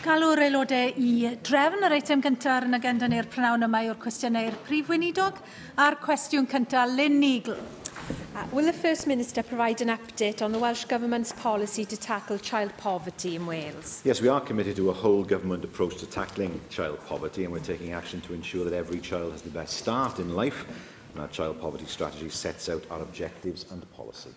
Galw'r aelodau I drefn yr eitem cyntaf yn agenda ni'r prynawn yma o'r cwestiynau'r prif weinidog a'r cwestiwn cyntaf Lynn Eagle. Will the First Minister provide an update on the Welsh Government's policy to tackle child poverty in Wales? Yes, we are committed to a whole government approach to tackling child poverty, and we're taking action to ensure that every child has the best start in life, and our child poverty strategy sets out our objectives and policy.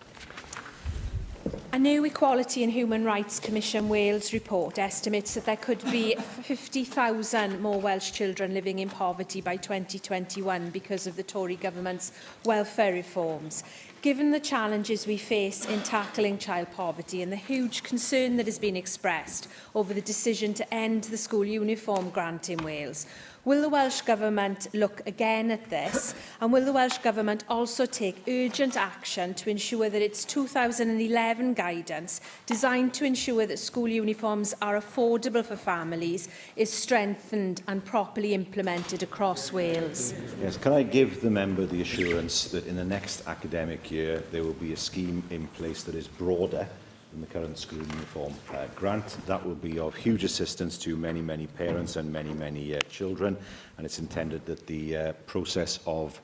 A new Equality and Human Rights Commission Wales report estimates that there could be 50,000 more Welsh children living in poverty by 2021 because of the Tory government's welfare reforms. Given the challenges we face in tackling child poverty and the huge concern that has been expressed over the decision to end the school uniform grant in Wales, will the Welsh Government look again at this, and will the Welsh Government also take urgent action to ensure that its 2011 guidance, designed to ensure that school uniforms are affordable for families, is strengthened and properly implemented across Wales? Yes, can I give the member the assurance that in the next academic year there will be a scheme in place that is broader than the current school uniform grant. That will be of huge assistance to many, many parents and many, many children, and it's intended that the process of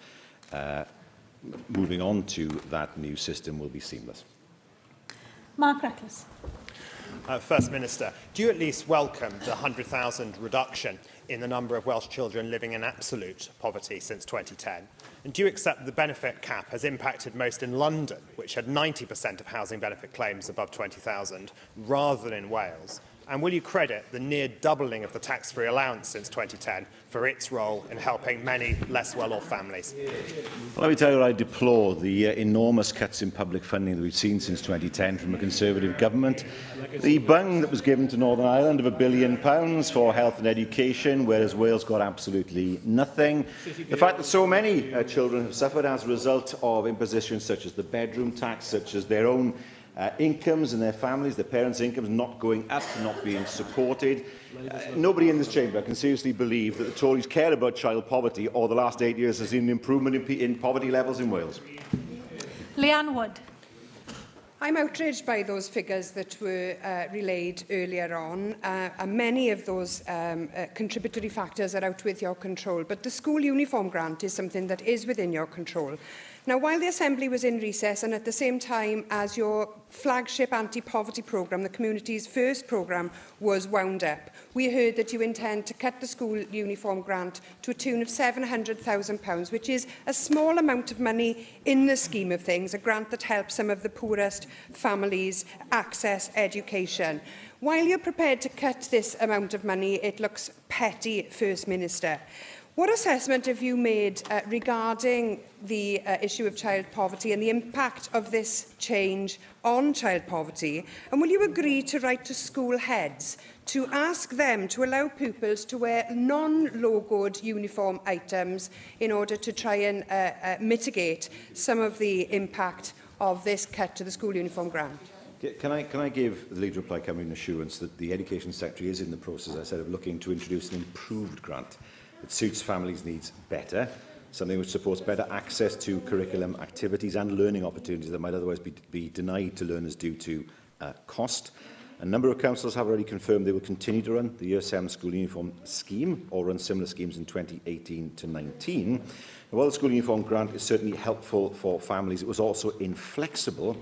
moving on to that new system will be seamless. Mark Reckless. First Minister, do you at least welcome the 100,000 reduction in the number of Welsh children living in absolute poverty since 2010? And do you accept the benefit cap has impacted most in London, which had 90% of housing benefit claims above 20,000, rather than in Wales? And will you credit the near doubling of the tax-free allowance since 2010 for its role in helping many less well-off families? Well, let me tell you, I deplore the enormous cuts in public funding that we've seen since 2010 from a Conservative government. The bung that was given to Northern Ireland of £1 billion for health and education, whereas Wales got absolutely nothing. The fact that so many children have suffered as a result of impositions such as the bedroom tax, such as their own incomes and their families, their parents' incomes not going up, not being supported. Nobody in this chamber can seriously believe that the Tories care about child poverty, or the last 8 years has seen an improvement in poverty levels in Wales. Leanne Wood. I'm outraged by those figures that were relayed earlier on, and many of those contributory factors are out with your control. But the school uniform grant is something that is within your control. Now, while the Assembly was in recess and at the same time as your flagship anti-poverty programme, the Community's First programme, was wound up, we heard that you intend to cut the school uniform grant to a tune of £700,000, which is a small amount of money in the scheme of things, a grant that helps some of the poorest families access education. While you're prepared to cut this amount of money, it looks petty, First Minister. What assessment have you made regarding the issue of child poverty and the impact of this change on child poverty? And will you agree to write to school heads to ask them to allow pupils to wear non-logoed uniform items in order to try and mitigate some of the impact of this cut to the school uniform grant? Can I give the Leader of Plaid Cymru an assurance that the Education Secretary is in the process, as I said, of looking to introduce an improved grant that suits families' needs better, something which supports better access to curriculum activities and learning opportunities that might otherwise be denied to learners due to cost. A number of councils have already confirmed they will continue to run the Year 7 school uniform scheme or run similar schemes in 2018 to 19. While the school uniform grant is certainly helpful for families, it was also inflexible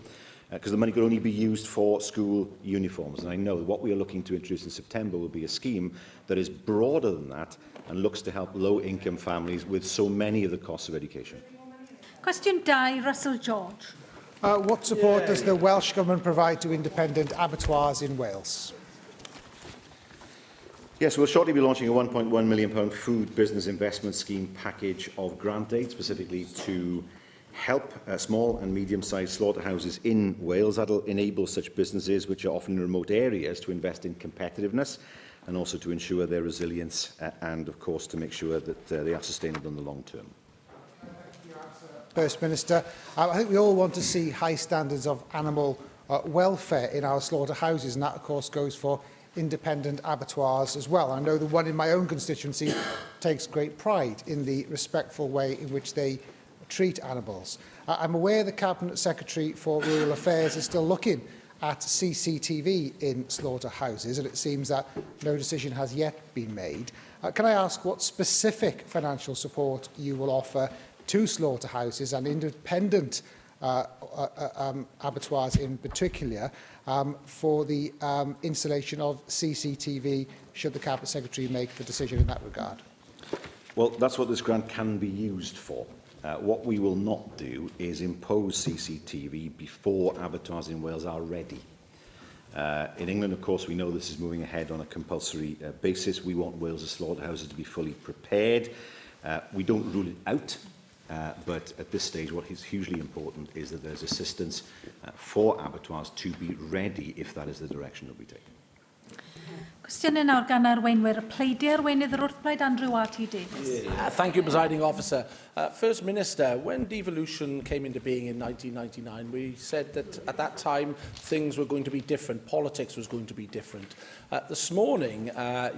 because the money could only be used for school uniforms. And I know that what we are looking to introduce in September will be a scheme that is broader than that and looks to help low-income families with so many of the costs of education. Question 2, Russell George. What support does the Welsh Government provide to independent abattoirs in Wales? Yes, we'll shortly be launching a £1.1 million food business investment scheme package of grant aid, specifically to help small and medium-sized slaughterhouses in Wales. That will enable such businesses, which are often in remote areas, to invest in competitiveness and also to ensure their resilience and, of course, to make sure that they are sustainable in the long term. First Minister, I think we all want to see high standards of animal welfare in our slaughterhouses, and that, of course, goes for independent abattoirs as well. I know the one in my own constituency takes great pride in the respectful way in which they treat animals. I'm aware the Cabinet Secretary for Rural Affairs is still looking at CCTV in slaughterhouses, and it seems that no decision has yet been made. Can I ask what specific financial support you will offer to slaughterhouses and independent abattoirs in particular for the installation of CCTV, should the Cabinet Secretary make the decision in that regard? Well, that's what this grant can be used for. What we will not do is impose CCTV before abattoirs in Wales are ready. In England, of course, we know this is moving ahead on a compulsory basis. We want Wales' slaughterhouses to be fully prepared. We don't rule it out, but at this stage, what is hugely important is that there's assistance for abattoirs to be ready if that is the direction that we take. Cwestiynau nawr gan arweinwyr. Pleidiau arweinydd yr wrthblaid Andrew R.T. Davies. Thank you, Presiding Officer. First Minister, when devolution came into being in 1999, we said that at that time things were going to be different, politics was going to be different. This morning,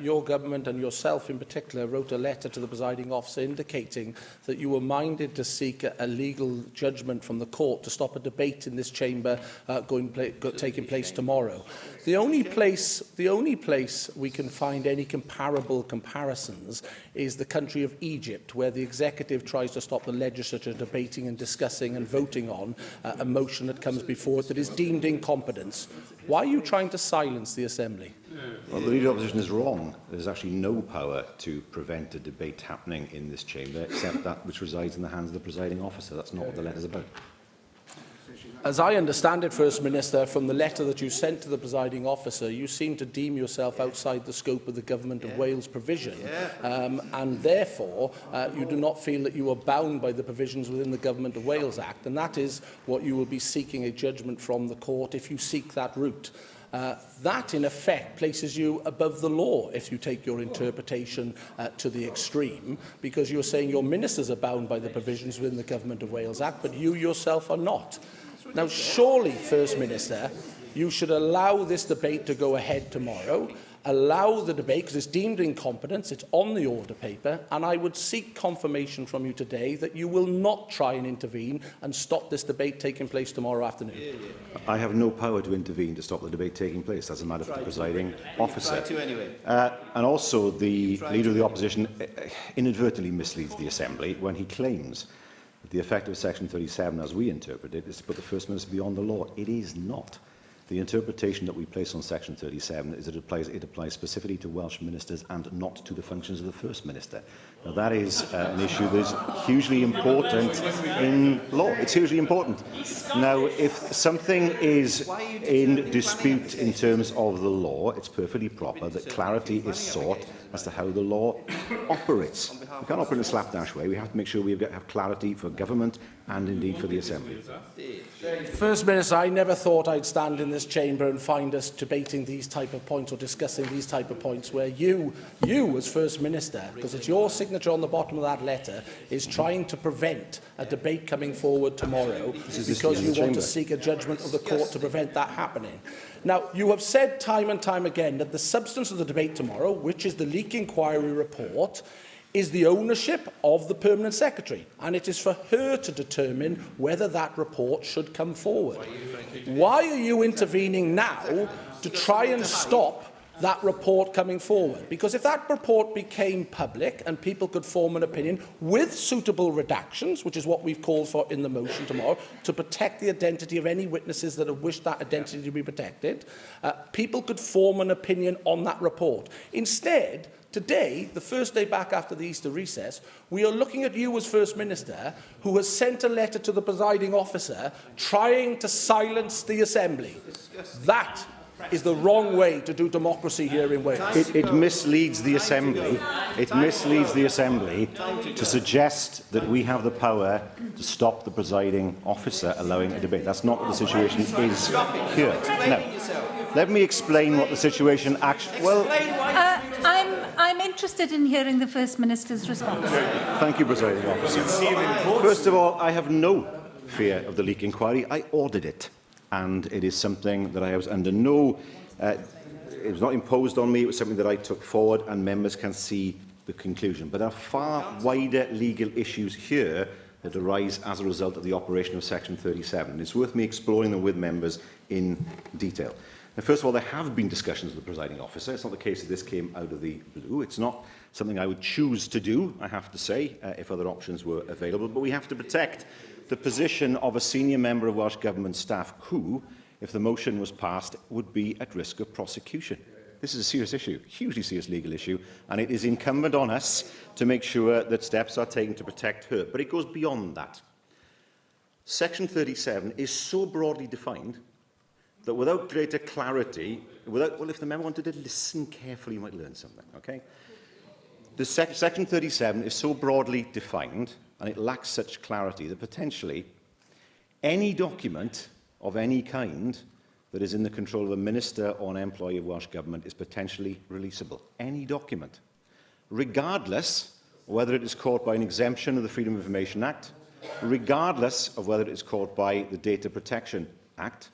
your government and yourself in particular wrote a letter to the Presiding Officer indicating that you were minded to seek a legal judgment from the court to stop a debate in this chamber taking place tomorrow. The only place we can find any comparable comparisons is the country of Egypt, where the executive tries to stop the legislature debating and discussing and voting on a motion that comes before it that is deemed incompetence. Why are you trying to silence the Assembly? Well, the Leader of the Opposition is wrong. There's actually no power to prevent a debate happening in this chamber except that which resides in the hands of the Presiding Officer. That's not what the letter is about. As I understand it, First Minister, from the letter that you sent to the Presiding Officer, you seem to deem yourself outside the scope of the Government of Wales provision, and therefore you do not feel that you are bound by the provisions within the Government of Wales Act, and that is what you will be seeking a judgment from the court if you seek that route. That, in effect, places you above the law if you take your interpretation to the extreme, because you're saying your ministers are bound by the provisions within the Government of Wales Act, but you yourself are not. Now, surely, First Minister, you should allow this debate to go ahead tomorrow, allow the debate, because it's deemed incompetence, it's on the order paper, and I would seek confirmation from you today that you will not try and intervene and stop this debate taking place tomorrow afternoon. I have no power to intervene to stop the debate taking place. That's a matter for the Presiding Officer. And also, the Leader of the Opposition inadvertently misleads the Assembly when he claims the effect of Section 37, as we interpret it, is to put the First Minister beyond the law. It is not. The interpretation that we place on Section 37 is that it applies specifically to Welsh ministers and not to the functions of the First Minister. Now, that is an issue that is hugely important in law. It's hugely important. Now, if something is in dispute in terms of the law, it's perfectly proper that clarity is sought as to how the law operates. We can't operate in a slapdash way. We have to make sure we have clarity for government and indeed for the Assembly. First Minister, I never thought I'd stand in this chamber and find us debating these type of points or discussing these type of points where you as First Minister, because it's your signature on the bottom of that letter, is trying to prevent a debate coming forward tomorrow because you want to seek a judgment of the court to prevent that happening. Now, you have said time and time again that the substance of the debate tomorrow, which is the leak inquiry report, is the ownership of the Permanent Secretary, and it is for her to determine whether that report should come forward. Why are you intervening now to try and stop that report coming forward? Because if that report became public and people could form an opinion with suitable redactions, which is what we've called for in the motion tomorrow, to protect the identity of any witnesses that have wished that identity to be protected, people could form an opinion on that report. Instead, today, the first day back after the Easter recess, we are looking at you as First Minister, who has sent a letter to the Presiding Officer trying to silence the Assembly. That is the wrong way to do democracy here in Wales. It misleads the Assembly. It misleads the Assembly to suggest that we have the power to stop the Presiding Officer allowing a debate. That's not what the situation is here. Now, let me explain what the situation actually... Well, I'm interested in hearing the First Minister's response. Thank you, Presiding Officer. First of all, I have no fear of the leak inquiry. I ordered it, and it is something that I was under no... it was not imposed on me. It was something that I took forward, and members can see the conclusion. But there are far wider legal issues here that arise as a result of the operation of Section 37. And it's worth me exploring them with members in detail. Now, first of all, there have been discussions with the Presiding Officer. It's not the case that this came out of the blue. It's not something I would choose to do, I have to say, if other options were available. But we have to protect the position of a senior member of Welsh Government staff who, if the motion was passed, would be at risk of prosecution. This is a serious issue, hugely serious legal issue, and it is incumbent on us to make sure that steps are taken to protect her. But it goes beyond that. Section 37 is so broadly defined that without greater clarity, well, if the member wanted to listen carefully, you might learn something, okay? Section 37 is so broadly defined, and it lacks such clarity, that potentially any document of any kind that is in the control of a minister or an employee of Welsh Government is potentially releasable. Any document, regardless of whether it is caught by an exemption of the Freedom of Information Act, regardless of whether it is caught by the Data Protection Act,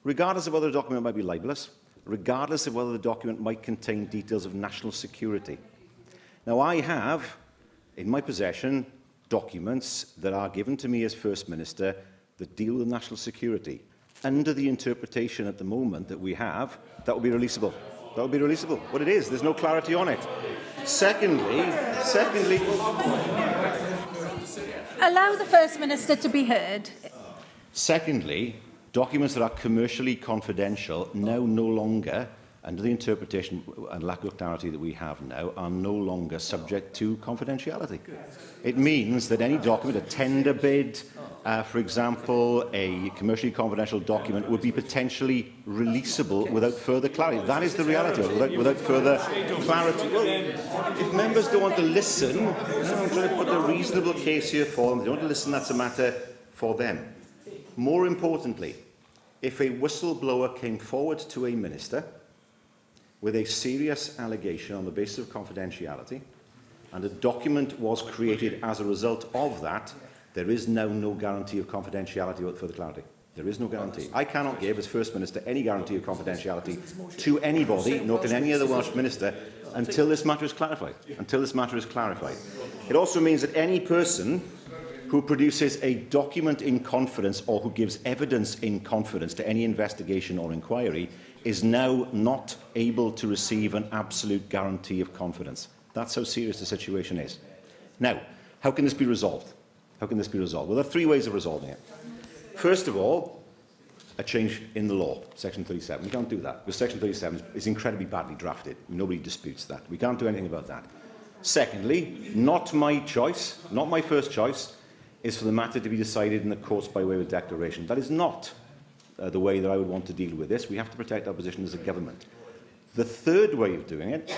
regardless of whether the document might be libellous, regardless of whether the document might contain details of national security. Now, I have in my possession documents that are given to me as First Minister that deal with national security. Under the interpretation at the moment that we have, that will be releasable. That will be releasable. What it is, there's no clarity on it. Secondly, allow the First Minister to be heard. Secondly, documents that are commercially confidential now no longer, under the interpretation and lack of clarity that we have now, are no longer subject to confidentiality. It means that any document, a tender bid, for example, a commercially confidential document, would be potentially releasable without further clarity. That is the reality of it, without further clarity. Well, if members don't want to listen, I'm trying to put a reasonable case here for them. They don't want to listen, that's a matter for them. More importantly, if a whistleblower came forward to a minister with a serious allegation on the basis of confidentiality, and a document was created as a result of that, there is now no guarantee of confidentiality without further clarity. There is no guarantee. I cannot give, as First Minister, any guarantee of confidentiality to anybody, nor can any other Welsh Minister, until this matter is clarified. Until this matter is clarified. It also means that any person who produces a document in confidence or who gives evidence in confidence to any investigation or inquiry is now not able to receive an absolute guarantee of confidence. That's how serious the situation is. Now, how can this be resolved? How can this be resolved? Well, there are three ways of resolving it. First of all, a change in the law, Section 37. We can't do that, because Section 37 is incredibly badly drafted. Nobody disputes that. We can't do anything about that. Secondly, not my choice, not my first choice, is for the matter to be decided in the courts by way of a declaration. That is not the way that I would want to deal with this. We have to protect our position as a government. The third way of doing it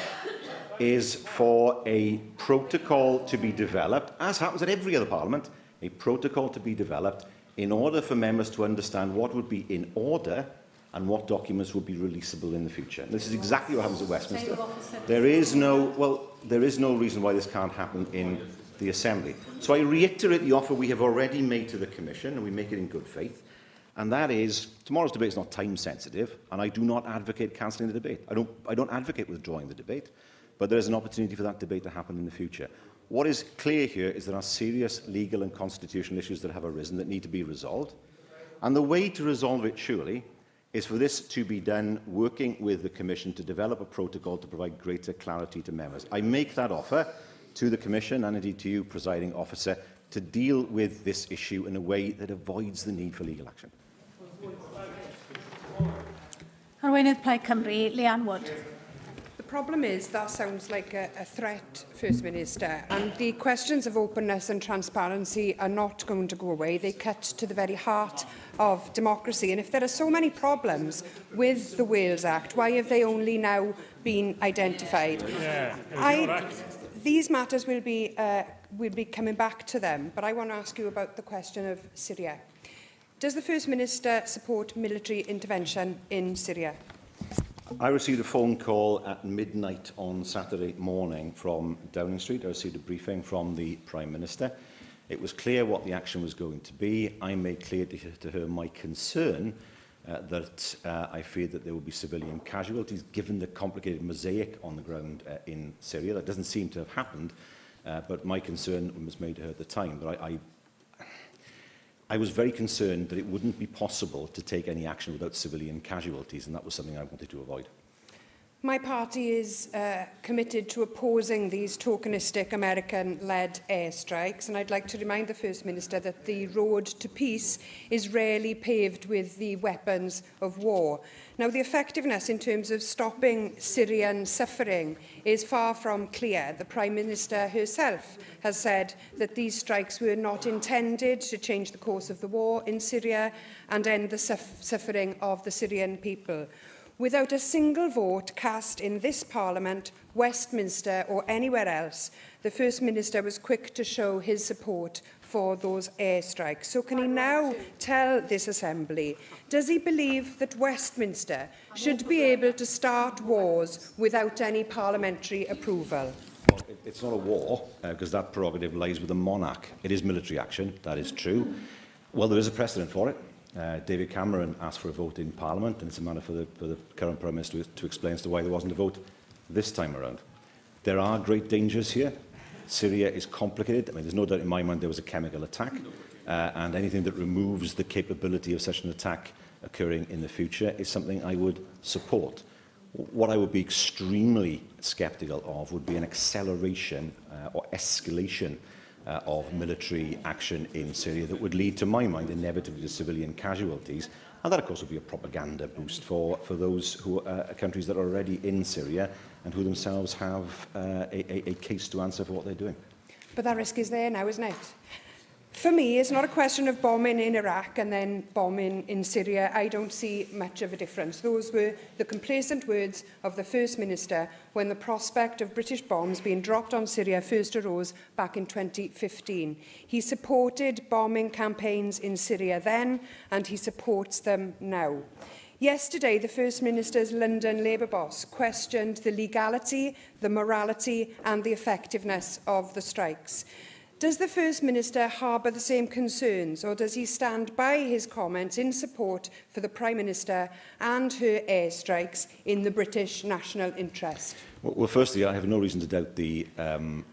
is for a protocol to be developed, as happens at every other parliament, a protocol to be developed in order for members to understand what would be in order and what documents would be releasable in the future. And this is exactly what happens at Westminster. There is no reason why this can't happen in the Assembly. So I reiterate the offer we have already made to the Commission, and we make it in good faith. And that is, tomorrow's debate is not time sensitive, and I do not advocate cancelling the debate. I don't advocate withdrawing the debate, but there is an opportunity for that debate to happen in the future. What is clear here is there are serious legal and constitutional issues that have arisen that need to be resolved. And the way to resolve it, surely, is for this to be done working with the Commission to develop a protocol to provide greater clarity to members. I make that offer to the Commission and indeed to you, Presiding Officer, to deal with this issue in a way that avoids the need for legal action. Arweinydd Plaid Cymru, Leanne Wood. The problem is that sounds like a threat, First Minister, and the questions of openness and transparency are not going to go away. They cut to the very heart of democracy. And if there are so many problems with the Wales Act, why have they only now been identified? These matters will be coming back to them, but I want to ask you about the question of Syria. Does the First Minister support military intervention in Syria? I received a phone call at midnight on Saturday morning from Downing Street. I received a briefing from the Prime Minister. It was clear what the action was going to be. I made clear to her my concern that I feared that there would be civilian casualties given the complicated mosaic on the ground in Syria. That doesn't seem to have happened, but my concern was made to her at the time. But I was very concerned that it wouldn't be possible to take any action without civilian casualties, and that was something I wanted to avoid. My party is committed to opposing these tokenistic American-led airstrikes, and I'd like to remind the First Minister that the road to peace is rarely paved with the weapons of war. Now, the effectiveness in terms of stopping Syrian suffering is far from clear. The Prime Minister herself has said that these strikes were not intended to change the course of the war in Syria and end the suffering of the Syrian people. Without a single vote cast in this Parliament, Westminster or anywhere else, the First Minister was quick to show his support for those airstrikes. So can he now tell this Assembly, does he believe that Westminster should be able to start wars without any parliamentary approval? Well, it's not a war, because that prerogative lies with the monarch. It is military action, that is true. Well, there is a precedent for it. David Cameron asked for a vote in Parliament, and it's a matter for the current Prime Minister to explain as to why there wasn't a vote this time around. There are great dangers here. Syria is complicated. I mean, there's no doubt in my mind there was a chemical attack, and anything that removes the capability of such an attack occurring in the future is something I would support. What I would be extremely sceptical of would be an acceleration or escalation of military action in Syria that would lead, to my mind, inevitably to civilian casualties. And that, of course, would be a propaganda boost for those countries that are already in Syria and who themselves have a case to answer for what they're doing. But that risk is there now, isn't it? For me, it's not a question of bombing in Iraq and then bombing in Syria. I don't see much of a difference. Those were the complacent words of the First Minister when the prospect of British bombs being dropped on Syria first arose back in 2015. He supported bombing campaigns in Syria then, and he supports them now. Yesterday, the First Minister's London Labour boss questioned the legality, the morality and the effectiveness of the strikes. Does the First Minister harbour the same concerns, or does he stand by his comments in support for the Prime Minister and her airstrikes in the British national interest? Well, firstly, I have no reason to doubt the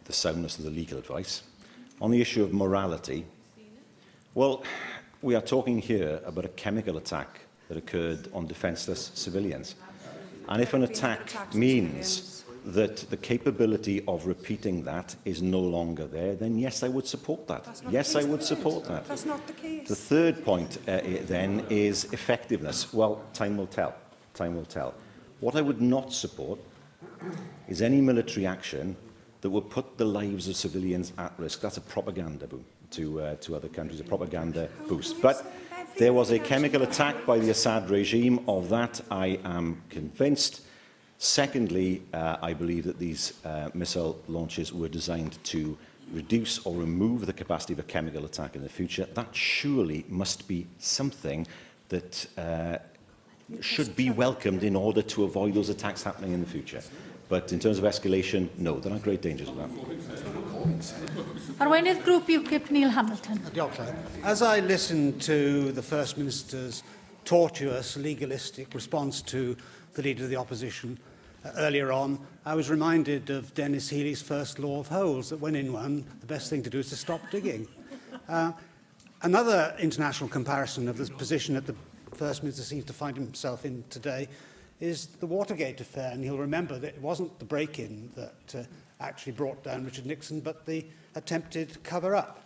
soundness of the legal advice. On the issue of morality, well, we are talking here about a chemical attack that occurred on defenceless civilians. And if an attack means that the capability of repeating that is no longer there, then yes, I would support that. Yes, I would support that. That's not the case. The third point then is effectiveness. Well, time will tell. Time will tell. What I would not support is any military action that will put the lives of civilians at risk. That's a propaganda boom to other countries, a propaganda boost. But there was a chemical attack by the Assad regime. Of that, I am convinced. Secondly, I believe that these missile launches were designed to reduce or remove the capacity of a chemical attack in the future. That surely must be something that should be welcomed in order to avoid those attacks happening in the future. But in terms of escalation, no, there are great dangers of that. Arweinydd Grŵp UKIP, Neil Hamilton. As I listened to the First Minister's tortuous, legalistic response to the Leader of the Opposition earlier on, I was reminded of Dennis Healy's first law of holes, that when in one, the best thing to do is to stop digging. Another international comparison of the position that the First Minister seems to find himself in today is the Watergate affair, and he'll remember that it wasn't the break-in that actually brought down Richard Nixon, but the attempted cover-up.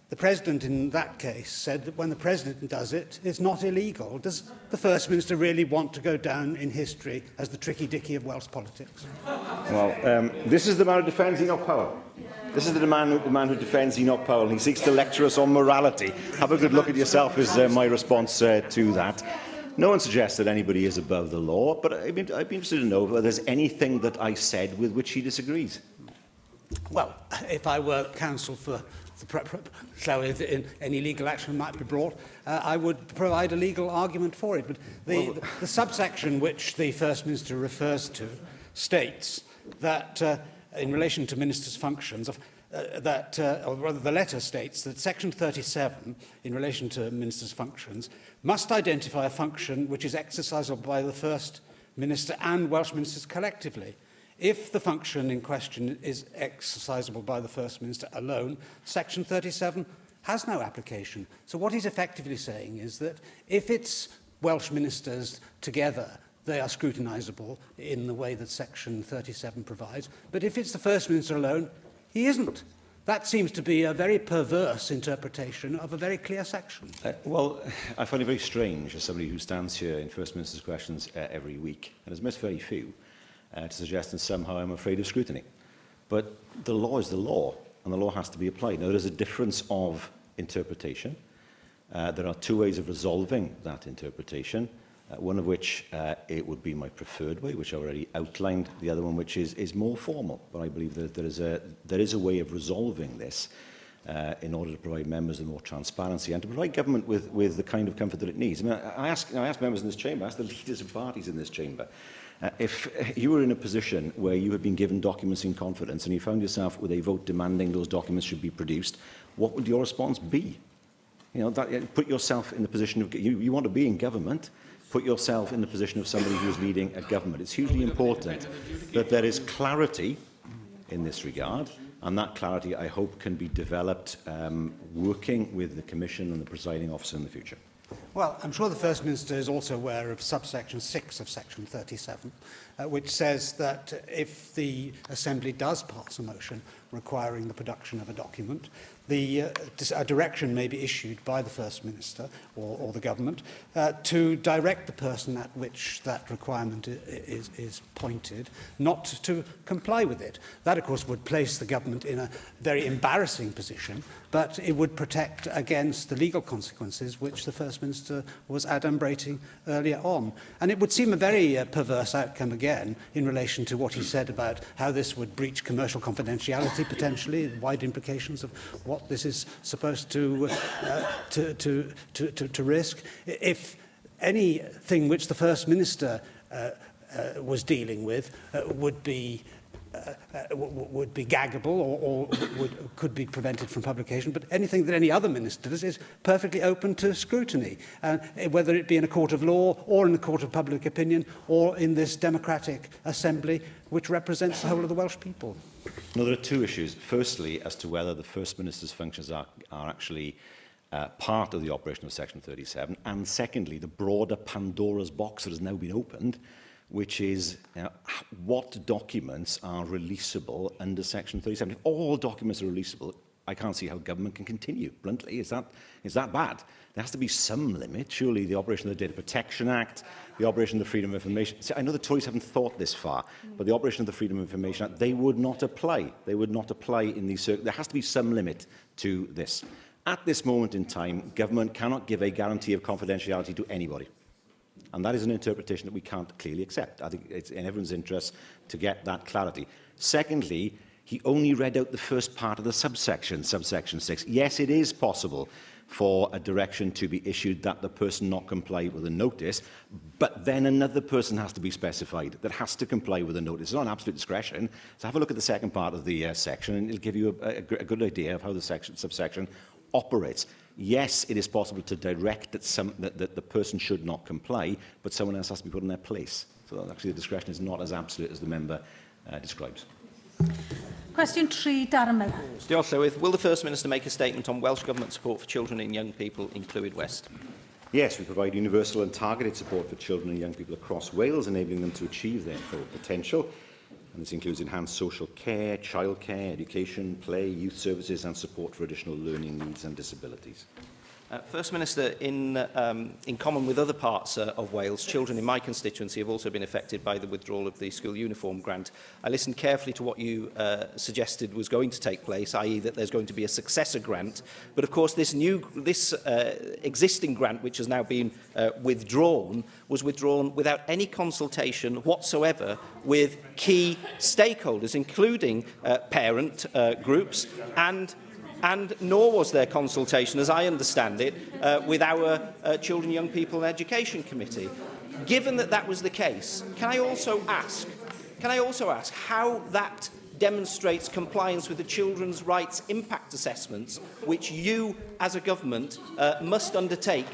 The President in that case said that when the President does it, it's not illegal. Does the First Minister really want to go down in history as the tricky dicky of Welsh politics? Well, this is the man who defends Enoch Powell. This is the man who defends Enoch Powell. He seeks to lecture us on morality. Have a good look at yourself is my response to that. No one suggests that anybody is above the law, but I'd be interested to know whether there's anything that I said with which he disagrees. Well, if I were counsel for Llywydd in any legal action might be brought, I would provide a legal argument for it. But the subsection which the First Minister refers to states that in relation to ministers' functions, or rather the letter states that Section 37, in relation to ministers' functions, must identify a function which is exercisable by the First Minister and Welsh ministers collectively. If the function in question is exercisable by the First Minister alone, Section 37 has no application. So what he's effectively saying is that if it's Welsh ministers together, they are scrutinisable in the way that Section 37 provides. But if it's the First Minister alone, he isn't. That seems to be a very perverse interpretation of a very clear section. Well, I find it very strange as somebody who stands here in First Minister's questions every week, and has missed very few, to suggest that somehow I'm afraid of scrutiny. But the law is the law, and the law has to be applied. Now, there is a difference of interpretation. There are two ways of resolving that interpretation, one of which it would be my preferred way, which I already outlined, the other one which is more formal. But I believe that there is a way of resolving this in order to provide members with more transparency and to provide government with the kind of comfort that it needs. I mean, I ask members in this chamber, I ask the leaders of parties in this chamber, if you were in a position where you had been given documents in confidence and you found yourself with a vote demanding those documents should be produced, what would your response be? You know, put yourself in the position of, you want to be in government, put yourself in the position of somebody who is leading a government. It's hugely important that there is clarity in this regard, and that clarity, I hope, can be developed working with the Commission and the Presiding Officer in the future. Well, I'm sure the First Minister is also aware of subsection 6 of Section 37, which says that if the Assembly does pass a motion requiring the production of a document, a direction may be issued by the First Minister or the Government to direct the person at which that requirement is pointed not to comply with it. That, of course, would place the Government in a very embarrassing position, but it would protect against the legal consequences which the First Minister was adumbrating earlier on. And it would seem a very perverse outcome again in relation to what he said about how this would breach commercial confidentiality potentially, the wide implications of what this is supposed to risk. If anything which the First Minister was dealing with would be gaggable or could be prevented from publication, but anything that any other minister does is perfectly open to scrutiny, whether it be in a court of law or in a court of public opinion or in this democratic assembly which represents the whole of the Welsh people. No, there are two issues. Firstly, as to whether the First Minister's functions are actually part of the operation of Section 37, and secondly, the broader Pandora's box that has now been opened, which is what documents are releasable under Section 37. If all documents are releasable, I can't see how government can continue, bluntly. Is that bad? There has to be some limit. Surely the operation of the Data Protection Act, the operation of the Freedom of Information... See, I know the Tories haven't thought this far, but the operation of the Freedom of Information Act, they would not apply. They would not apply in these circumstances. There has to be some limit to this. At this moment in time, government cannot give a guarantee of confidentiality to anybody. And that is an interpretation that we can't clearly accept. I think it's in everyone's interest to get that clarity. Secondly, he only read out the first part of the subsection 6. Yes, it is possible for a direction to be issued that the person not comply with a notice, but then another person has to be specified that has to comply with a notice. It's not an absolute discretion. So have a look at the second part of the section, and it'll give you a good idea of how the subsection operates. Yes, it is possible to direct that the person should not comply, but someone else has to be put in their place. So actually the discretion is not as absolute as the member describes. Question 3, Darren. Diolch, Llywydd. Will the First Minister make a statement on Welsh Government support for children and young people in Llywydd West? Yes, we provide universal and targeted support for children and young people across Wales, enabling them to achieve their full potential. And this includes enhanced social care, childcare, education, play, youth services and support for additional learning needs and disabilities. First Minister, in common with other parts of Wales, children in my constituency have also been affected by the withdrawal of the school uniform grant. I listened carefully to what you suggested was going to take place, i.e. that there's going to be a successor grant. But of course, this existing grant, which has now been withdrawn, was withdrawn without any consultation whatsoever with key stakeholders, including parent groups and nor was there consultation, as I understand it, with our Children, Young People and Education Committee. Given that that was the case, can I also ask how that demonstrates compliance with the children's rights impact assessments, which you, as a government, must undertake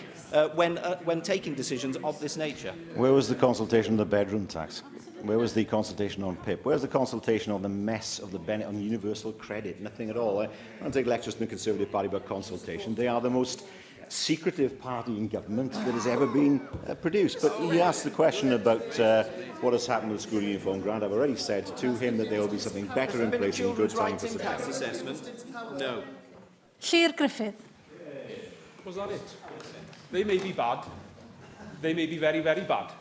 when taking decisions of this nature? Where was the consultation on the bedroom tax? Where was the consultation on PIP? Where's the consultation on the mess of the benefit on universal credit? Nothing at all. I don't take lectures from the Conservative Party about consultation. They are the most secretive party in government that has ever been produced. But he asked the question about what has happened with the school uniform grant. I've already said to him that there will be something better in place in good time for September. Assessment? No. Llyr Griffith. Was that it? They may be bad. They may be very, very bad.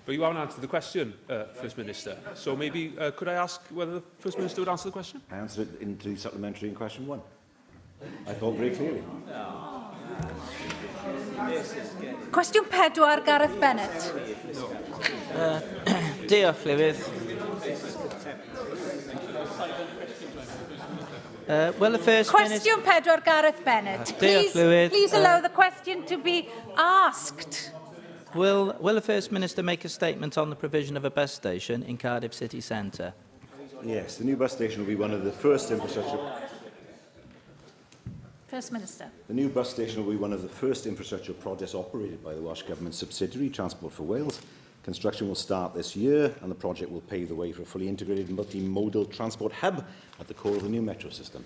But you haven't answered the question, First Minister. So maybe could I ask whether the First Minister would answer the question? I answered it in the supplementary in question 1. I thought very clearly. Cwestiwn 4, Gareth Bennett. Diolch, Llywydd. Well, the First Minister... Cwestiwn 4, Gareth Bennett. Please allow the question to be asked. Will the First Minister make a statement on the provision of a bus station in Cardiff city centre? Yes, the new bus station will be one of the first infrastructure... First Minister. The new bus station will be one of the first infrastructure projects operated by the Welsh Government subsidiary, Transport for Wales. Construction will start this year, and the project will pave the way for a fully integrated multimodal transport hub at the core of the new metro system.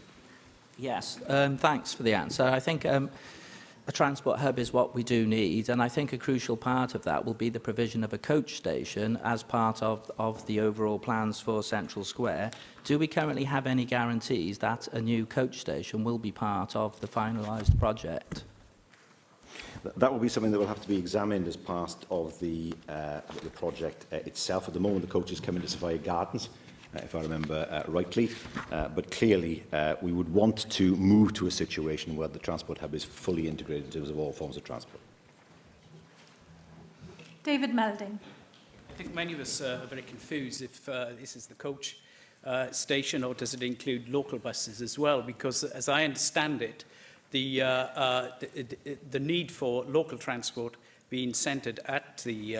Yes, thanks for the answer. I think a transport hub is what we do need, and I think a crucial part of that will be the provision of a coach station as part of the overall plans for Central Square. Do we currently have any guarantees that a new coach station will be part of the finalised project? That will be something that will have to be examined as part of the project itself. At the moment, the coaches come into Sophia Gardens, if I remember rightly. But clearly, we would want to move to a situation where the transport hub is fully integrated in terms of all forms of transport. David Melding. I think many of us are very confused if this is the coach station or does it include local buses as well, because as I understand it, the need for local transport being centred at the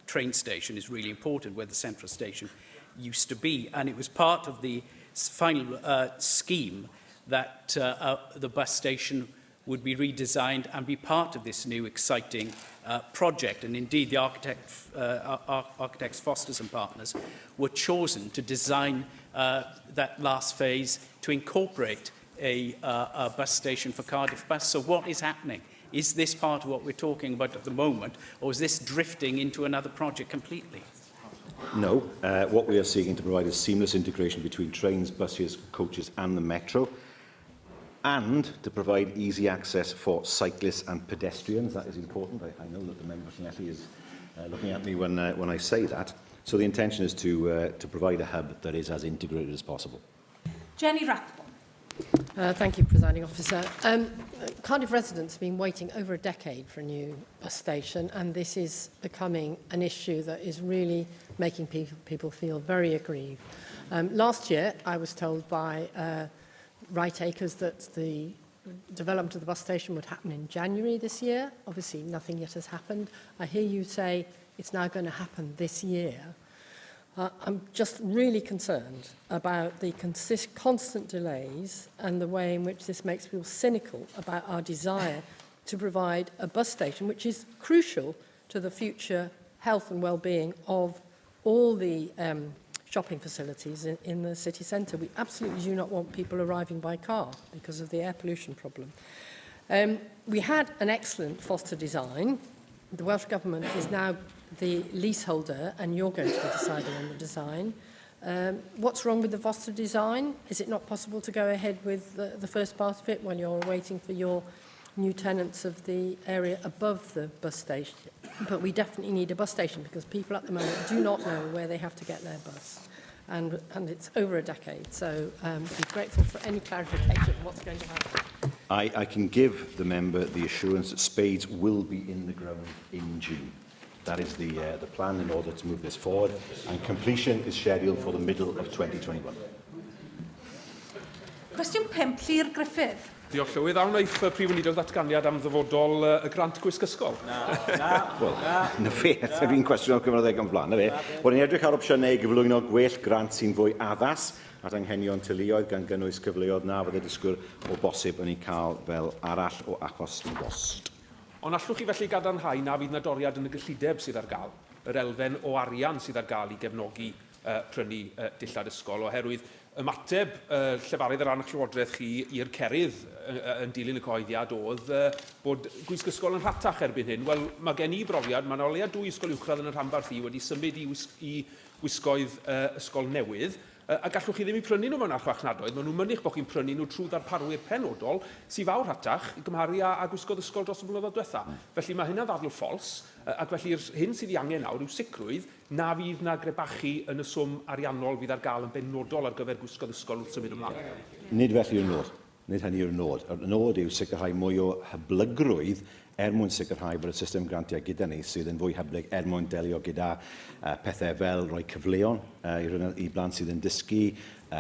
train station is really important, where the central station used to be, and it was part of the final scheme that the bus station would be redesigned and be part of this new exciting project. And indeed, the architects Fosters and Partners were chosen to design that last phase to incorporate a bus station for Cardiff Bus. So what is happening? Is this part of what we're talking about at the moment, or is this drifting into another project completely? No. What we are seeking to provide is seamless integration between trains, buses, coaches and the metro, and to provide easy access for cyclists and pedestrians. That is important. I know that the member from Llanelli is looking at me when I say that. So the intention is to provide a hub that is as integrated as possible. Jenny Rathbone. Thank you, Presiding Officer. Cardiff residents have been waiting over a decade for a new bus station, and this is becoming an issue that is really making people feel very aggrieved. Last year, I was told by Right Acres that the development of the bus station would happen in January this year. Obviously, nothing yet has happened. I hear you say it's now going to happen this year. I'm just really concerned about the constant delays and the way in which this makes people cynical about our desire to provide a bus station, which is crucial to the future health and well-being of all the shopping facilities in the city centre. We absolutely do not want people arriving by car because of the air pollution problem. We had an excellent Foster design. The Welsh Government is now the leaseholder, and you're going to be deciding on the design. What's wrong with the Foster design? Is it not possible to go ahead with the first part of it when you're waiting for your new tenants of the area above the bus station? But we definitely need a bus station because people at the moment do not know where they have to get their bus. And it's over a decade, so be grateful for any clarification of what's going to happen. I can give the member the assurance that spades will be in the ground in June. That is the plan in order to move this forward, and completion is scheduled for the middle of 2021. Cwestiwn 5, Llyr Griffith. Diolch, Llywydd. A wnaeth prif weinidog ddatganiad am ddyfodol y grant gwisg ysgol? Wel, na fe, dwi'n cwestiwn o'r Cymraeg yn flaen, na fe. Bod ni'n edrych ar opsiynau gyflwyno gwell grant sy'n fwy addas at anghenion teuluoedd gan gynnwys cyfleoedd na fydde disgwyl o bosib yn ei cael fel arall o achos i bost. Ond allwch chi felly gadarnhau na fydd na doriad yn y gyllideb sydd ar gael? yr elfen o arian sydd ar gael i gefnogi prynu dillad ysgol, oherwydd ymateb llefarydd yr arnych llywodraeth chi i'r cerydd yn dilyn y coeddiad oedd bod gwisg ysgol yn rhatach erbyn hyn. Wel, mae gen i brofiad, mae 'na o leia 2 ysgol uwchradd yn y rhanbarth i wedi symud i wisgoedd ysgol newydd, a gallwch chi ddim eu prynu nhw mewn archfarchnadoedd. Maen nhw'n mynych bod chi'n prynu nhw trwy ddarparwyr penodol sy'n fawr rhatach i gymharu â gwisgoedd ysgol dros y blynyddoedd diwethaf. Felly mae hynna'n ddadl ffals, ac felly'r hyn sydd ei angen nawr yw sicrwydd na fydd na grebachu yn y swm ariannol fydd ar gael yn benodol ar gyfer gwisgoedd ysgol wrth symud ymlaen. Nid felly yw'r nod. Nid hynny yw'r nod. Y nod yw sicrhau mwy o hyblygrwydd mwyn sicrhau bod y system grantiau gyda ni sydd yn fwy hyblyg mwyn delio gyda pethau fel rhoi cyfleon i blant sydd yn dysgu,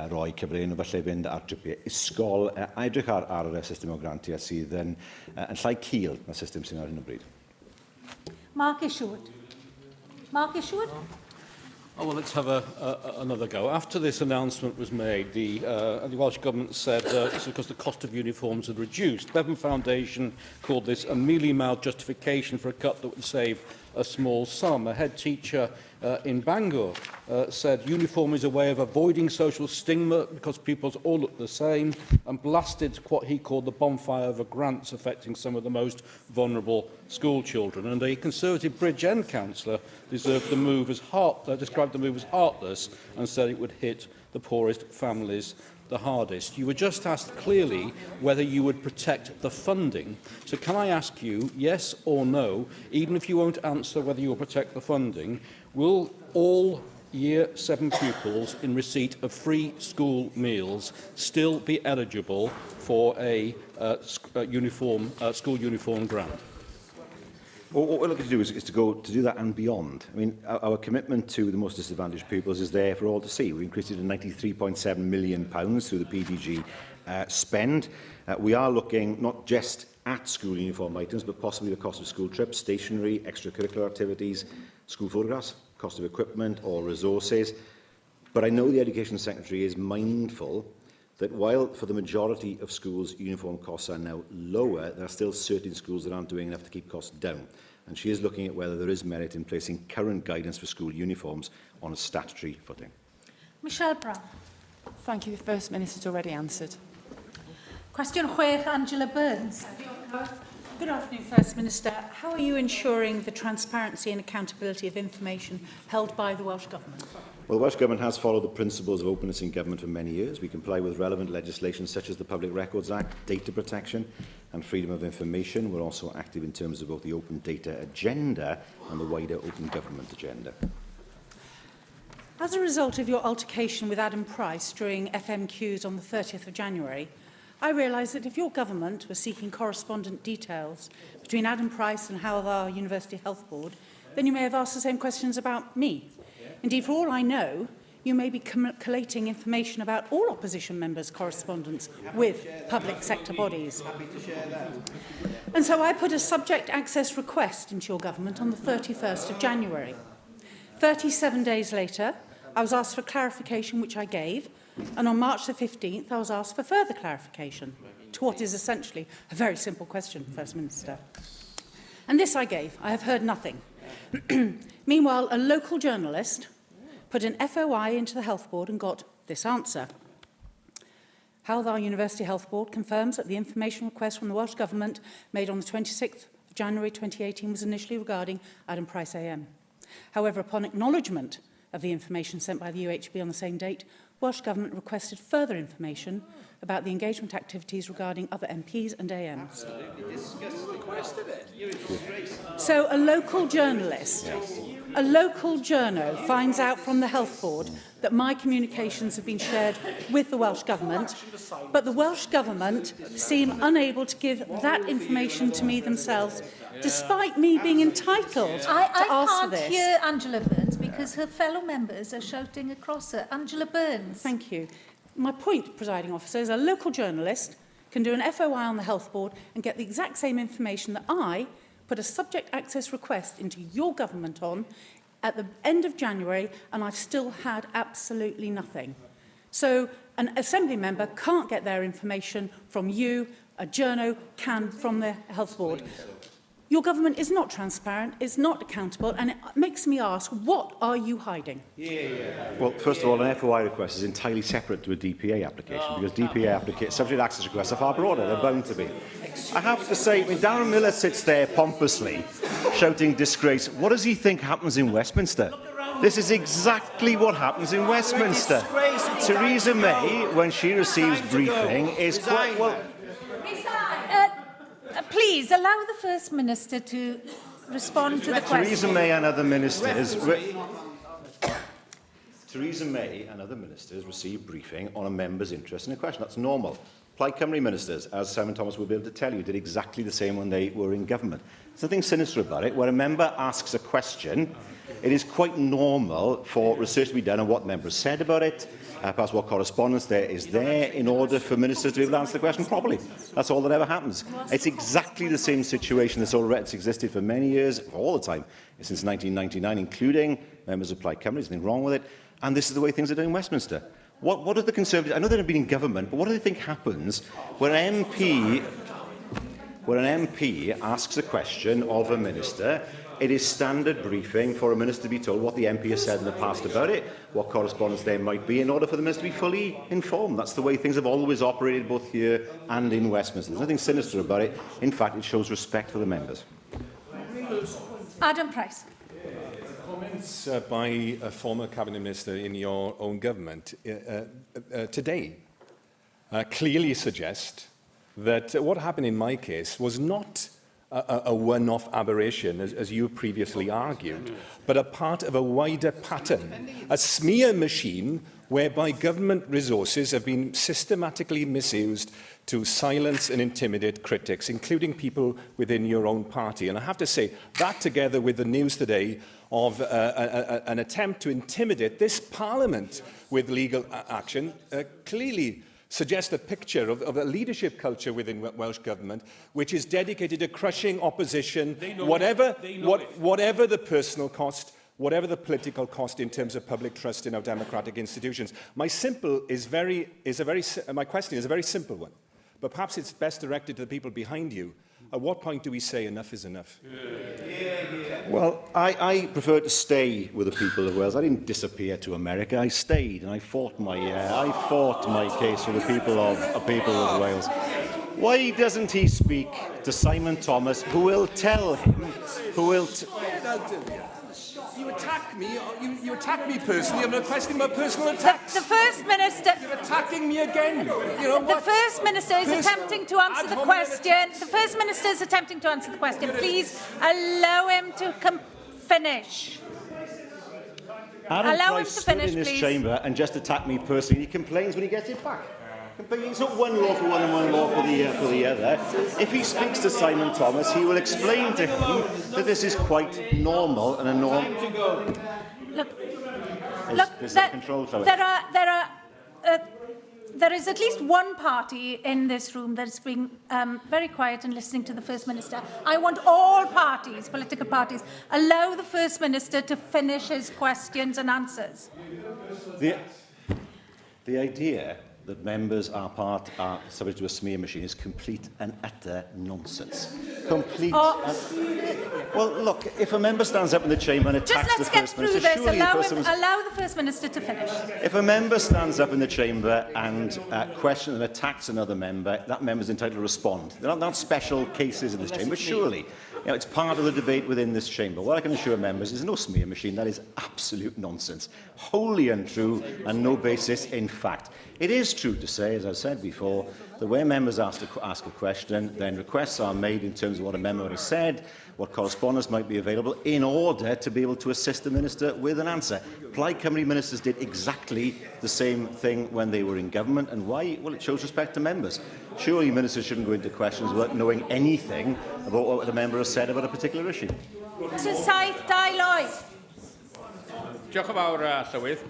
rhoi cyfleon o falle fynd ar dripiau ysgol, a edrych ar y system o grantiau sydd yn llai cil na system sy'n ar hyn o bryd. Mark Isherwood. Mark Isherwood? Oh, well, let's have another go. After this announcement was made, the Welsh Government said it's because the cost of uniforms had reduced. Bevan Foundation called this a mealy-mouthed justification for a cut that would save a small sum. A head teacher in Bangor said uniform is a way of avoiding social stigma because people all look the same, and blasted what he called the bonfire over grants affecting some of the most vulnerable school children. And a Conservative Bridge End councillor described the move as heartless and said it would hit the poorest families the hardest. You were just asked clearly whether you would protect the funding. So can I ask you, yes or no, even if you won't answer whether you will protect the funding, will all Year 7 pupils in receipt of free school meals still be eligible for a school uniform grant? What we're looking to do is to do that and beyond. I mean, our commitment to the most disadvantaged pupils is there for all to see. We increased it to £93.7 million through the PDG spend. We are looking not just at school uniform items, but possibly the cost of school trips, stationery, extracurricular activities, school photographs, cost of equipment or resources. But I know the Education Secretary is mindful that while for the majority of schools uniform costs are now lower, there are still certain schools that aren't doing enough to keep costs down. And she is looking at whether there is merit in placing current guidance for school uniforms on a statutory footing. Michelle Brown. Thank you. The First Minister's already answered. Question 6, Angela Burns. Good afternoon, First Minister. How are you ensuring the transparency and accountability of information held by the Welsh Government? Well, the Welsh Government has followed the principles of openness in government for many years. We comply with relevant legislation such as the Public Records Act, data protection and freedom of information. We're also active in terms of both the open data agenda and the wider open government agenda. As a result of your altercation with Adam Price during FMQs on the 30th of January, I realised that if your government was seeking correspondent details between Adam Price and Aelodau'r University Health Board, then you may have asked the same questions about me. Indeed, for all I know, you may be collating information about all opposition members' correspondence with public sector bodies. And so I put a subject access request into your government on the 31st of January. 37 days later, I was asked for clarification, which I gave, and on March the 15th, I was asked for further clarification to what is essentially a very simple question, First Minister. And this I gave. I have heard nothing. Meanwhile, a local journalist put an FOI into the Health Board and got this answer. Aelodau'r University Health Board confirms that the information request from the Welsh Government made on the 26th of January 2018 was initially regarding Adam Price AM. However, upon acknowledgement of the information sent by the UHB on the same date, Welsh Government requested further information about the engagement activities regarding other MPs and AMs. So a local journalist, a local journo finds out from the Health Board that my communications have been shared with the Welsh Government, but the Welsh Government seem unable to give that information to me themselves, despite me being entitled to ask for this. I can't hear Angela Burns because her fellow members are shouting across her. Angela Burns. Thank you. My point, Presiding Officer, is a local journalist can do an FOI on the Health Board and get the exact same information that I put a subject access request into your government on at the end of January, and I've still had absolutely nothing. So an Assembly member can't get their information from you, a journo can from the Health Board. Your government is not transparent, is not accountable, and it makes me ask, what are you hiding? Well, first of all, an FOI request is entirely separate to a DPA application, because DPA subject access requests are far broader. They're bound to be. I have to say, when Darren Miller sits there pompously shouting disgrace, what does he think happens in Westminster? This is exactly what happens in Westminster. Theresa May, when she receives briefing, is quite well. Please allow the First Minister to respond to the question. Theresa May and other ministers. Theresa May and other ministers receive briefing on a member's interest in a question. That's normal. Plaid Cymru ministers, as Simon Thomas will be able to tell you, did exactly the same when they were in government. There's nothing sinister about it. When a member asks a question, it is quite normal for research to be done on what members said about it, perhaps what correspondence there is there, in order for ministers to be able to answer the question properly. That's all that ever happens. It's exactly the same situation that's already existed for many years, all the time, since 1999, including members of Plaid Cymru. There's nothing wrong with it. And this is the way things are done in Westminster. What are the Conservatives? I know they've been in government, but what do they think happens when an MP asks a question of a minister? It is standard briefing for a minister to be told what the MP has said in the past about it, what correspondence there might be, in order for the minister to be fully informed. That's the way things have always operated, both here and in Westminster. There's nothing sinister about it. In fact, it shows respect for the members. Adam Price. Comments by a former cabinet minister in your own government today clearly suggest that what happened in my case was not a one-off aberration, as you previously argued, but a part of a wider pattern, a smear machine whereby government resources have been systematically misused to silence and intimidate critics, including people within your own party. And I have to say, that together with the news today of an attempt to intimidate this Parliament with legal action clearly suggests a picture of a leadership culture within Welsh Government which is dedicated to crushing opposition, whatever the personal cost, whatever the political cost in terms of public trust in our democratic institutions. My question is a very simple one, but perhaps it's best directed to the people behind you. At what point do we say enough is enough? Well, I prefer to stay with the people of Wales. I didn't disappear to America. I stayed and I fought my case for the people of Wales. Why doesn't he speak to Simon Thomas, who will tell him, You attack me. You attack me personally. I'm requesting my personal attacks. The First Minister. You're attacking me again. You know the First Minister is attempting to answer the question. The First Minister is attempting to answer the question. Please allow him to finish. Adam allow Price him to stood finish, in this please. chamber and just attacked me personally. He complains when he gets it back. It's not one law for one and one law for the other. If he speaks to Simon Thomas, he will explain to him that this is quite normal and a norm. There is at least one party in this room that is being very quiet and listening to the First Minister. I want all parties, political parties, allow the First Minister to finish his questions and answers. The idea that members are subject to a smear machine is complete and utter nonsense. Well, look, if a member stands up in the chamber and attacks the First Minister, surely allow the First Minister to finish. If a member stands up in the chamber and questions and attacks another member, that member is entitled to respond. There are not special cases in this chamber, surely. It's part of the debate within this chamber. What I can assure members is no smear machine. That is absolute nonsense. Wholly untrue and no basis in fact. It is true to say, as I've said before, that when members ask a question, then requests are made in terms of what a member has said, what correspondence might be available, in order to be able to assist the minister with an answer. Plaid Cymru ministers did exactly the same thing when they were in government. And why? Well, it shows respect to members. Surely ministers shouldn't go into questions without knowing anything about what the member has said about a particular issue. To Saith Lloyd. Diolch yn fawr, Llywydd.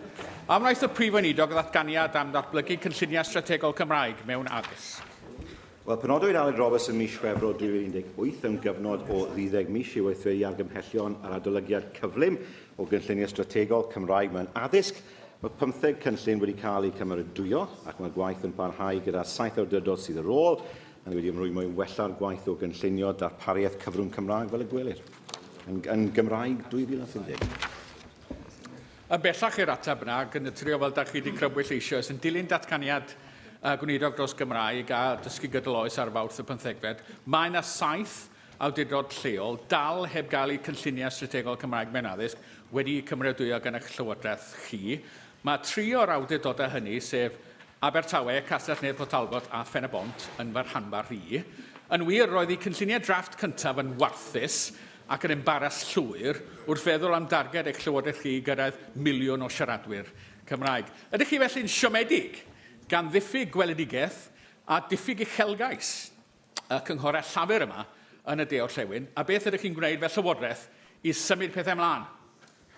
Am wnaeth y prif weinidog ddatganiad am ddatblygu cynlluniau strategol Cymraeg mewn addysg? Wel, penodwyd Aled Roberts yn mis Chwefror 2018 am gyfnod o 12 mis i weithredu argymhellion ar adolygiad cyflym o gynlluniau strategol Cymraeg mewn addysg. Mae 15 cynllun wedi cael eu cymeradwyo ac mae'r gwaith yn parhau gyda 7 awdurdod sydd ar ôl a ni wedi ymrwy mwy wella'r gwaith o gynllunio darpariaeth cyfrwng Cymraeg fel y gwelir. Yn Gymraeg 2015. Y bellach i'r ateb yna, gynnitrio fel da chi wedi crybwyll eisiau, sy'n dilyn datganiad gwneudog dros Gymraeg a dysgu gydol oes ar fawrth y 15fed. Mae yna 7 awdurdod lleol dal heb gael eu cynlluniau strategol Cymraeg mewn addysg wedi cymrydwyo gan eich llywodraeth chi. Mae 3 o'r awdurdodau hynny, sef Abertawe, Castell Nedd Port Talbot a Phen y Bont yn Farhanbar Rhi. Yn wir, roedd eu cynlluniau drafft cyntaf yn warthus ac yn embaras llwyr wrth feddwl am darged eich llywodraeth chi gyrraedd miliwn o siaradwyr Cymraeg. Ydych chi felly'n siomedig gan ddiffyg gweledigaeth a diffyg uchelgais y cynghorau llafur yma yn y de orllewin, a beth ydych chi'n gwneud fel llywodraeth i symud pethau ymlaen?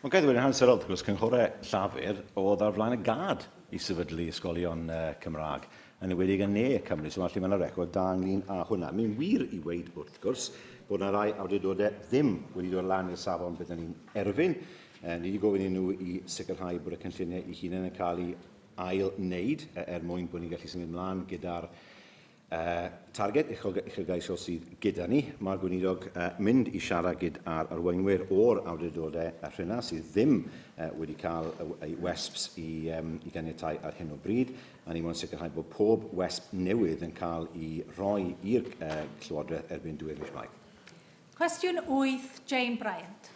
Ond gaeth wedi'n hanesyddol, wrth gwrs, cynghorau llafur oedd ar flaen y gad i sefydlu ysgolion Cymraeg yn ewedig yn ne Cymru, so felly mae yna record da ynglyn â hwnna. Mae'n wir i weid wrth gwrs bod yna rai awdurdodau ddim wedi dod lan i'r safon byddwn ni'n erfyn. Ni wedi gofyn i nhw i sicrhau bod y cynlluniau eu hunain yn cael ei ail-wneud mwyn bod ni'n gallu symud ymlaen gyda'r targed uchelgeisio sydd gyda ni. Mae'r gweinidog mynd i siarad gyda'r arweinwyr o'r awdurdodau rhywna sydd ddim wedi cael eu wesps i ganiatáu ar hyn o bryd, a ni moyn sicrhau bod pob wesp newydd yn cael ei roi i'r Llywodraeth erbyn diwedd mis Mai. Question 8, Jane Bryant.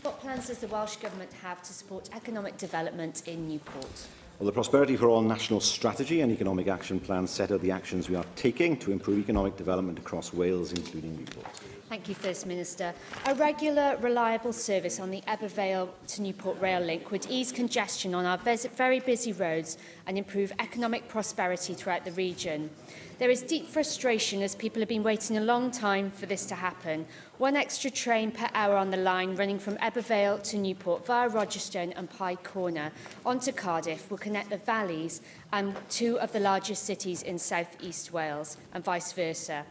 What plans does the Welsh Government have to support economic development in Newport? Well, the Prosperity for All National Strategy and Economic Action Plan set out the actions we are taking to improve economic development across Wales, including Newport. Thank you, First Minister. A regular, reliable service on the Ebervale to Newport rail link would ease congestion on our very busy roads and improve economic prosperity throughout the region. There is deep frustration as people have been waiting a long time for this to happen. 1 extra train per hour on the line running from Ebervale to Newport via Rogerstone and Pye Corner onto Cardiff will connect the valleys and 2 of the largest cities in South East Wales and vice versa.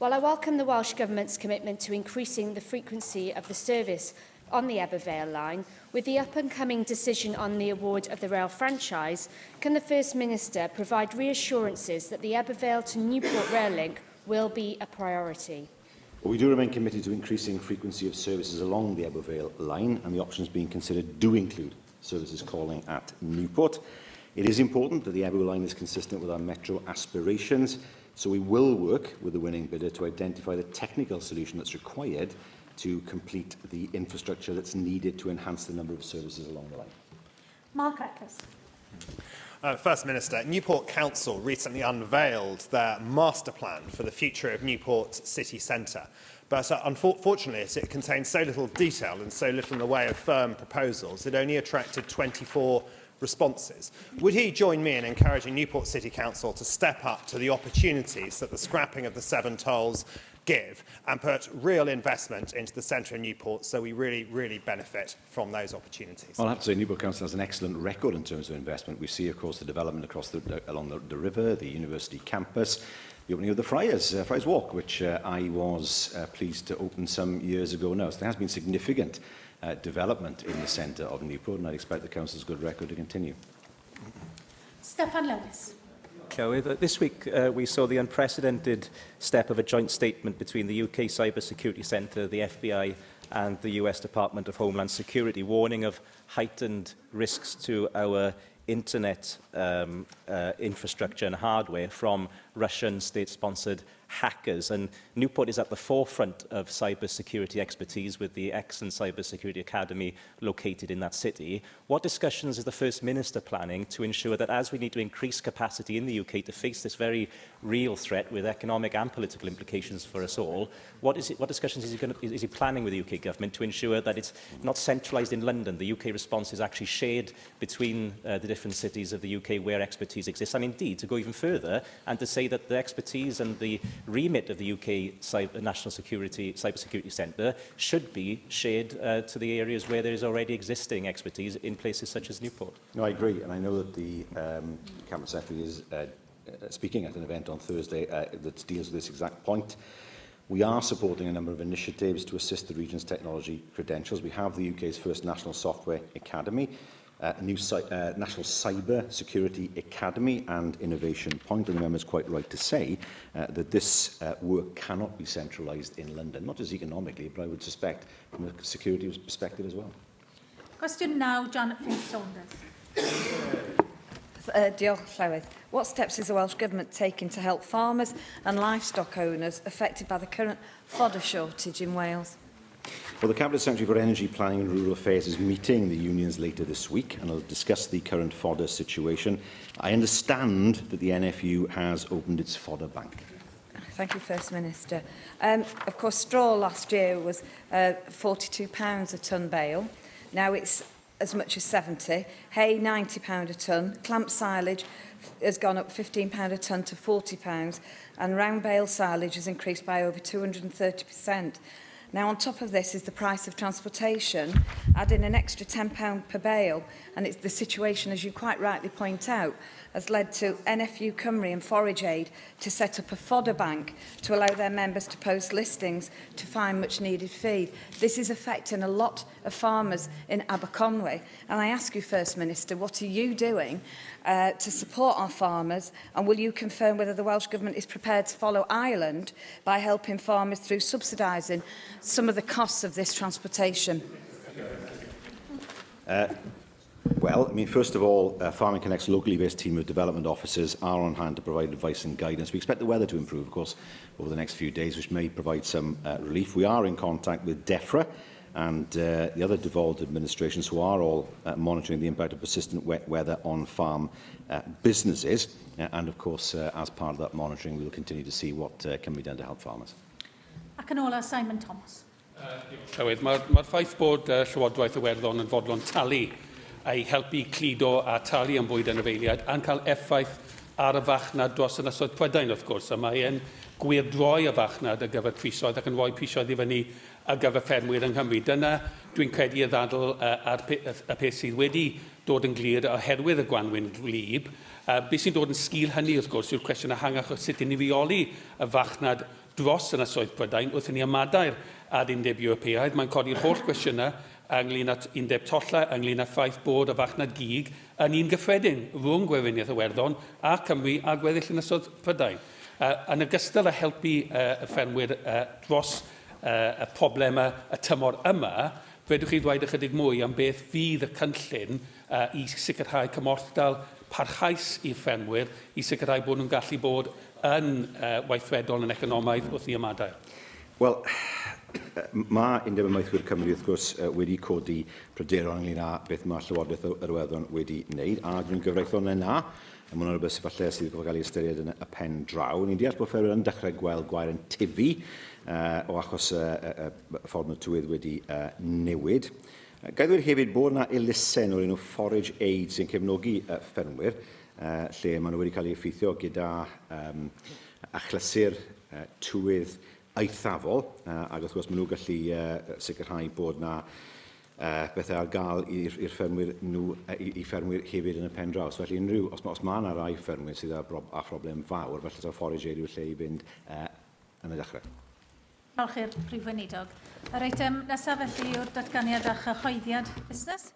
While I welcome the Welsh Government's commitment to increasing the frequency of the service on the Ebervale line, with the up-and-coming decision on the award of the rail franchise, can the First Minister provide reassurances that the Ebervale to Newport rail link will be a priority? Well, we do remain committed to increasing frequency of services along the Ebervale line, and the options being considered do include services calling at Newport. It is important that the Ebervale line is consistent with our metro aspirations, so we will work with the winning bidder to identify the technical solution that's required to complete the infrastructure that's needed to enhance the number of services along the line. Mark Eccles. First Minister, Newport Council recently unveiled their master plan for the future of Newport city centre. But unfortunately, it contains so little detail and so little in the way of firm proposals, it only attracted 24 responses. Would he join me in encouraging Newport City Council to step up to the opportunities that the scrapping of the 7 tolls give and put real investment into the centre of Newport so we really benefit from those opportunities? Well, I have to say Newport Council has an excellent record in terms of investment. We see, of course, the development across along the river, the university campus, the opening of the Friars Walk, which I was pleased to open some years ago now. So there has been significant development in the centre of Newport, and I expect the Council's good record to continue. Steffan Lewis. Llywydd, this week we saw the unprecedented step of a joint statement between the UK Cybersecurity Centre, the FBI and the US Department of Homeland Security, warning of heightened risks to our internet infrastructure and hardware from Russian state-sponsored hackers. And Newport is at the forefront of cybersecurity expertise with the excellent Cybersecurity Academy located in that city. What discussions is the First Minister planning to ensure that as we need to increase capacity in the UK to face this very real threat with economic and political implications for us all, what discussions is he planning with the UK Government to ensure that it's not centralised in London? The UK response is actually shared between the different cities of the UK where expertise exists, and indeed to go even further and to say that the expertise and the remit of the UK Cybersecurity Centre should be shared to the areas where there is already existing expertise in places such as Newport. No, I agree, and I know that the Cabinet Secretary is speaking at an event on Thursday that deals with this exact point. We are supporting a number of initiatives to assist the region's technology credentials. We have the UK's first National Software Academy, a new National Cyber Security Academy and Innovation Point, and the member is quite right to say that this work cannot be centralised in London, not just economically, but I would suspect from a security perspective as well. Question now, Jonathan Saunders. Diolch, Llywydd. What steps is the Welsh Government taking to help farmers and livestock owners affected by the current fodder shortage in Wales? Well, the Cabinet Secretary for Energy, Planning and Rural Affairs is meeting the unions later this week and will discuss the current fodder situation. I understand that the NFU has opened its fodder bank. Thank you, First Minister. Of course, straw last year was £42 a tonne bale. Now it's as much as 70. Hay, £90 a tonne. Clamp silage has gone up £15 a tonne to £40. And round bale silage has increased by over 230%. Now, on top of this is the price of transportation, adding an extra £10 per bale, and it's the situation, as you quite rightly point out, has led to NFU Cymru and Forage Aid to set up a fodder bank to allow their members to post listings to find much needed feed. This is affecting a lot of farmers in Aberconwy, and I ask you, First Minister, what are you doing to support our farmers, and will you confirm whether the Welsh Government is prepared to follow Ireland by helping farmers through subsidising some of the costs of this transportation? Well, I mean, first of all, Farming Connect's locally based team of development officers are on hand to provide advice and guidance. We expect the weather to improve, of course, over the next few days, which may provide some relief. We are in contact with DEFRA and the other devolved administrations who are all monitoring the impact of persistent wet weather on farm businesses. And, of course, as part of that monitoring, we will continue to see what can be done to help farmers. Ac yn ola, Simon Thomas. Llywydd, mae'r ffaith bod Llywodraeth Iwerddon yn fodlon talu ei helpu cludo a talu am fwyd yn anifeiliaid a'n cael effaith ar y fachnad dros ynysoedd Prydain, wrth gwrs. A mae e'n gwirdroi y fachnad ar gyfer prisoedd ac yn rhoi prisoedd i fyny ar gyfer ffermwyr yng Nghymru. Dyna dwi'n credu y ddadl ar y peth sydd wedi dod yn glir oherwydd y gwanwyn wlyb. Beth sy'n dod yn sgil hynny, wrth gwrs, yw'r cwestiwn ehangach o sut i ni reoli y fachnad dros ynysoedd Prydain wrth i ni ymadael ar undeb Ewropeaidd. Mae'n codi'r holl cwestiynau ynglyn â undeb tolla, ynglyn â ffaith bod y fachnad gig yn un gyffredin rhwng Gweriniaeth Iwerddon a Cymru a gweddill ynysoedd Prydain. Yn ogystal â helpu y ffermwyr dros y problemau y tymor yma, fedrwch chi ddweud ychydig mwy am beth fydd y cynllun i sicrhau cymorthdal parhaus i'r ffermwyr i sicrhau bod nhw'n gallu bod yn weithredol yn economaidd wrth i ymadael. Wel, mae Undeb Ymaethwyr Cymru, wrth gwrs, wedi codi pryderon ynglyn â beth mae Llywodraeth yr Iwerddon wedi wneud, a dwi'n gyfreithlon yna, a mae hwnna'n rhywbeth falle sydd wedi cael ei ystyried yn y pen draw. Ni'n deall bod ffermwyr yn dechrau gweld gwair yn tifu o achos y ffordd mae'r tywydd wedi newid. Gaethwyd hefyd bod yna elusen o'r enw Forage Aid sy'n cefnogi ffermwyr, lle maen nhw wedi cael ei effeithio gyda achlysur tywydd eithafol, ac wrth gwrs maen nhw'n gallu sicrhau bod yna bethau ar gael i'r ffermwyr i ffermwyr hefyd yn y pen draws. Felly unrhyw, os mae yna rai ffermwyr sydd â problem fawr, felly ta'r Forage Aid yw'r lle i fynd yn y dechrau. Diolch i'r Prif Weinidog. Yr eitem nesaf felly yw'r datganiad a chyhoeddiad busnes.